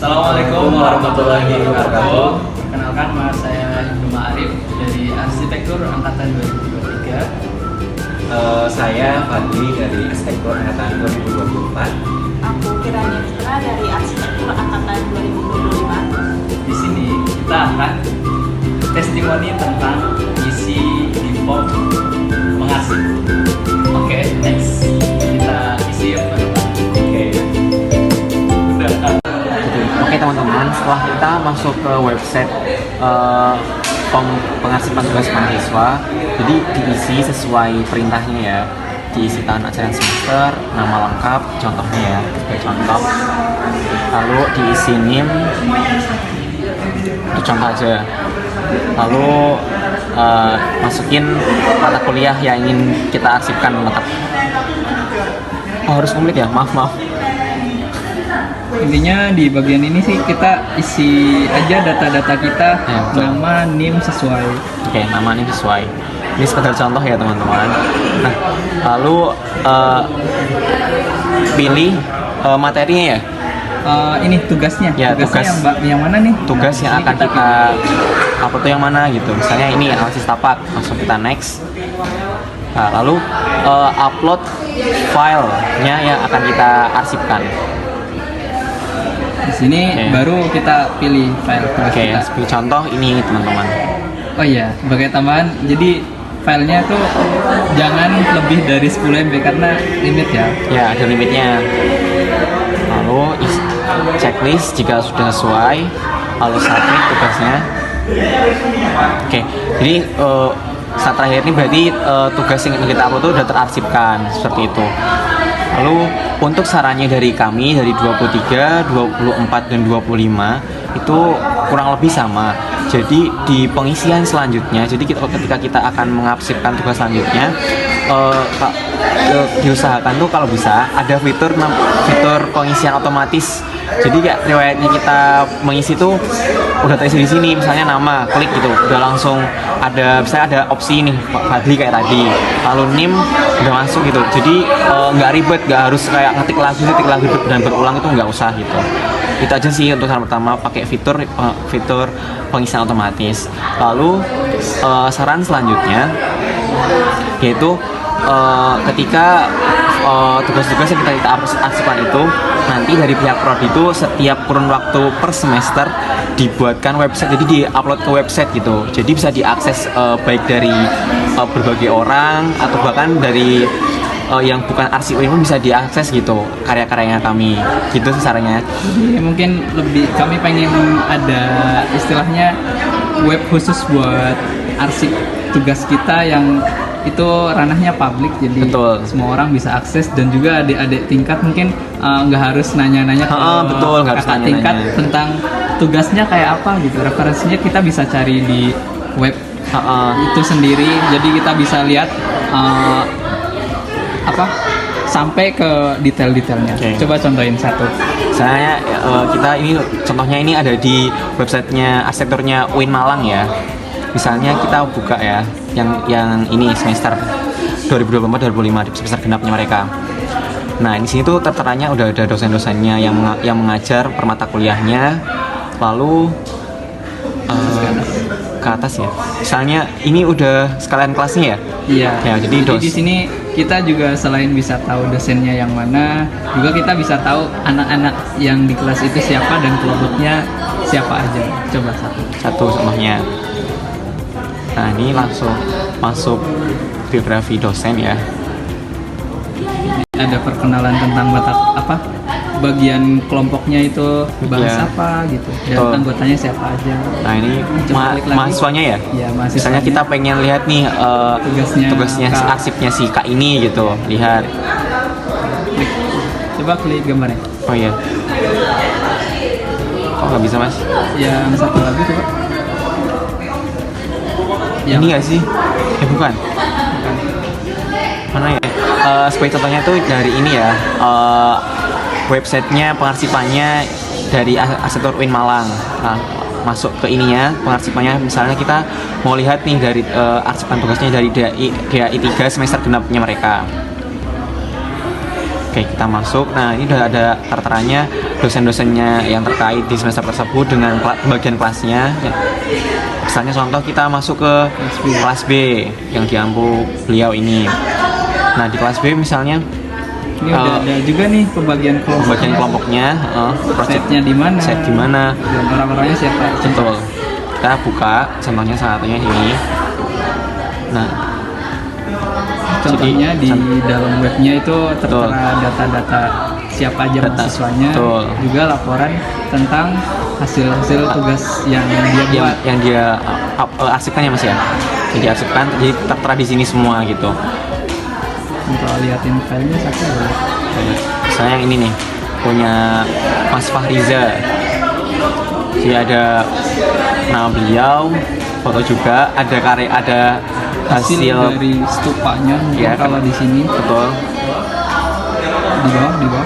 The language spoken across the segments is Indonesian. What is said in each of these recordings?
Assalamualaikum warahmatullahi wabarakatuh. Perkenalkan, nama saya Ibnu Ma'arif dari Arsitektur Angkatan 2023. Saya Fadli dari Arsitektur Angkatan 2024. Aku Kirani Fitra dari Arsitektur Angkatan 2025. Di sini kita akan testimoni tentang isi di form pengasih. Oke, next kita isi ya, teman-teman. Oke teman-teman, setelah kita masuk ke website pengarsipan tugas mahasiswa, jadi diisi sesuai perintahnya ya. Diisi tahun ajaran semester, nama lengkap, contohnya ya, sebagai contoh. Lalu diisi NIM, itu contoh aja. Lalu masukin mata kuliah yang ingin kita arsipkan lengkap. Oh, harus komplit ya, maaf. Intinya di bagian ini sih kita isi aja data-data kita, Ya, nama, NIM sesuai. Oke, nama NIM sesuai. Ini sekedar contoh ya teman-teman. Nah, lalu pilih materinya ya. Ini tugasnya. Ya, tugasnya tugas. yang mana nih? Tugas Nah, yang di sini akan kita upload tuh yang mana gitu. Misalnya ini analisis tapak, langsung kita next. Nah, lalu upload filenya yang akan kita arsipkan. Di sini baru kita pilih file tugas Oke, kita. sebagai contoh ini teman-teman. Oh iya, sebagai tambahan, jadi filenya tuh jangan lebih dari 10 MB karena limit ya. Ya, ada limitnya. Lalu checklist jika sudah sesuai, lalu submit tugasnya. Oke, jadi saat terakhir ini berarti tugas yang kita upload itu sudah terarsipkan seperti itu. Lalu untuk sarannya dari kami dari 23, 24 dan 25 itu kurang lebih sama. Jadi di pengisian selanjutnya, jadi ketika kita akan mengarsipkan tugas selanjutnya, diusahakan tuh kalau bisa ada fitur pengisian otomatis. Jadi kayak riwayatnya kita mengisi tuh udah terisi di sini, misalnya nama, klik gitu, udah langsung ada, misalnya ada opsi nih Pak Fadli kayak tadi, lalu NIM udah masuk gitu. Jadi nggak ribet, nggak harus kayak ngetik lagi dan berulang, itu nggak usah gitu. Itu aja sih untuk saran pertama, pakai fitur pengisian otomatis. Lalu saran selanjutnya yaitu ketika tugas-tugas yang kita arsipkan itu nanti dari pihak prodi itu setiap kurun waktu per semester dibuatkan website, jadi di-upload ke website gitu. Jadi bisa diakses baik dari berbagai orang atau bahkan dari yang bukan arsip pun bisa diakses gitu karya-karyanya kami. Gitu sih sarannya. Jadi mungkin lebih kami pengen ada istilahnya web khusus buat arsip tugas kita yang itu ranahnya publik, jadi Betul. semua orang bisa akses, dan juga adik-adik tingkat mungkin nggak harus nanya-nanya ke betul, nggak harus kakak nanya-nanya. tingkat tentang tugasnya kayak apa gitu. Referensinya kita bisa cari di web itu sendiri, jadi kita bisa lihat sampai ke detail-detailnya. Coba contohin satu. Misalnya kita ini contohnya ini ada di websitenya arsitekturnya UIN Malang ya. Misalnya kita buka ya yang ini semester 2024-2025 di semester genapnya mereka. Nah, di sini tuh terteranya udah ada dosen-dosennya yang mengajar per mata kuliahnya. Lalu ke atas ya. Misalnya ini udah sekalian kelasnya ya. Iya. Ya, jadi di sini kita juga selain bisa tahu dosennya yang mana, juga kita bisa tahu anak-anak yang di kelas itu siapa dan kelompoknya siapa aja. Coba satu contohnya. Nah, ini langsung masuk biografi dosen ya. Ada perkenalan tentang bagian kelompoknya itu bahas apa gitu, dan Betul. anggotanya siapa aja. Nah, ini mahasiswanya ya. Ya, mahasiswanya. Misalnya kita pengen lihat nih tugasnya Kak. arsipnya si Kak ini gitu. Lihat. Coba klik gambarnya. Oh iya. Kok nggak bisa, Mas? Yang satu lagi coba. Ini nggak sih? Bukan. Mana ya? Sebagai contohnya tuh dari ini ya, websitenya pengarsipannya dari Arsitektur UIN Malang. Nah, masuk ke ininya pengarsipannya, misalnya kita mau lihat nih dari arsipan tugasnya dari DAI 3 semester genapnya mereka. Oke, kita masuk. Nah, ini udah ada terteranya dosen-dosennya yang terkait di semester tersebut dengan bagian kelasnya. Ya. Misalnya contoh kita masuk ke kelas B yang diampu beliau ini. Nah, di kelas B misalnya Ini udah ada juga nih pembagian kelompoknya, setnya di mana, set di mana, dan orang-orangnya siapa. betul. Kita buka contohnya salah satunya ini. Nah, Contohnya jadi, di dalam webnya itu tertera data-data siapa aja Data, mahasiswanya, betul. juga laporan tentang hasil-hasil tugas yang dia buat. yang dia arsipkan ya Mas ya. Jadi arsipkan, jadi tertera di sini semua gitu. Untuk liatin filenya satu boleh. Misalnya yang ini nih punya Mas Fahriza. Jadi ada nama beliau, foto juga, ada Hasil hasil dari stupanya mungkin Ya, kalau di sini betul. di bawah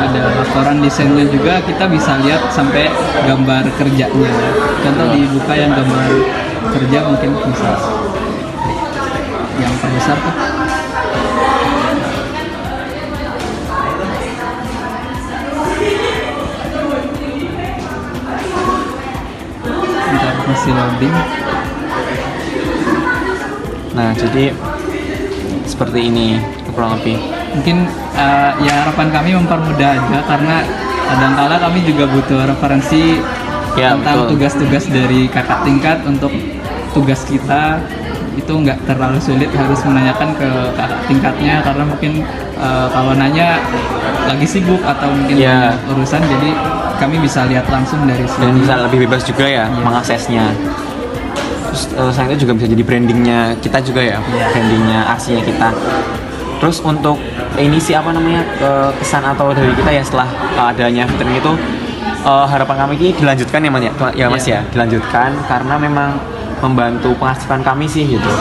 ada laporan desainnya juga, kita bisa lihat sampai gambar kerjanya. Contoh dibuka yang gambar kerja mungkin bisa yang terbesar tuh. Bentar, masih loading. Nah, jadi seperti ini kurang lebih. Mungkin ya harapan kami mempermudah aja, karena kadangkala kami juga butuh referensi Ya, tentang betul. tugas-tugas dari kakak tingkat untuk tugas kita. Itu nggak terlalu sulit harus menanyakan ke kakak tingkatnya, karena mungkin kalau nanya lagi sibuk atau mungkin Ya. banyak urusan, jadi kami bisa lihat langsung dari Dan sini. bisa lebih bebas juga ya mengaksesnya. Terus selain itu juga bisa jadi brandingnya kita juga ya, brandingnya aksinya kita. Terus untuk ini sih apa namanya kesan atau dari kita ya setelah adanya fitur itu, harapan kami ini dilanjutkan ya Mas ya, Mas ya, dilanjutkan karena memang membantu penghasilan kami sih gitu.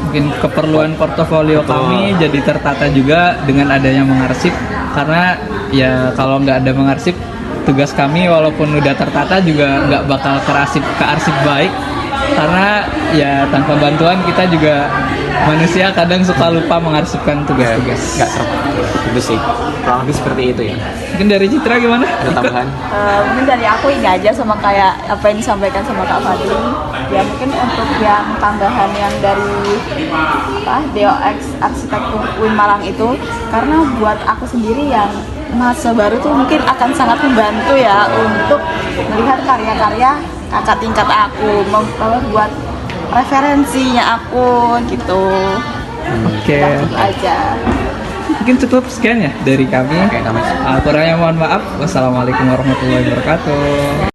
Mungkin keperluan portofolio Betul. kami jadi tertata juga dengan adanya mengarsip, karena ya kalau nggak ada mengarsip, tugas kami walaupun udah tertata juga nggak bakal kearsip baik, karena ya tanpa bantuan kita juga manusia kadang suka lupa mengarsipkan tugas-tugas. Nggak itu sih kurang lebih seperti itu ya. Mungkin dari Citra gimana? Ada tambahan? Mungkin dari aku ini aja sama kayak apa yang disampaikan sama Kak Fadli. Ya mungkin untuk yang tambahan yang dari DOX Arsitektur UIN Malang itu, karena buat aku sendiri yang masa baru tuh mungkin akan sangat membantu ya untuk melihat karya-karya kakak tingkat aku, membuat referensinya aku gitu. Oke, Itu aja. mungkin cukup sekian ya dari kami. Oke, kami. Kurangnya mohon maaf. Wassalamualaikum warahmatullahi wabarakatuh.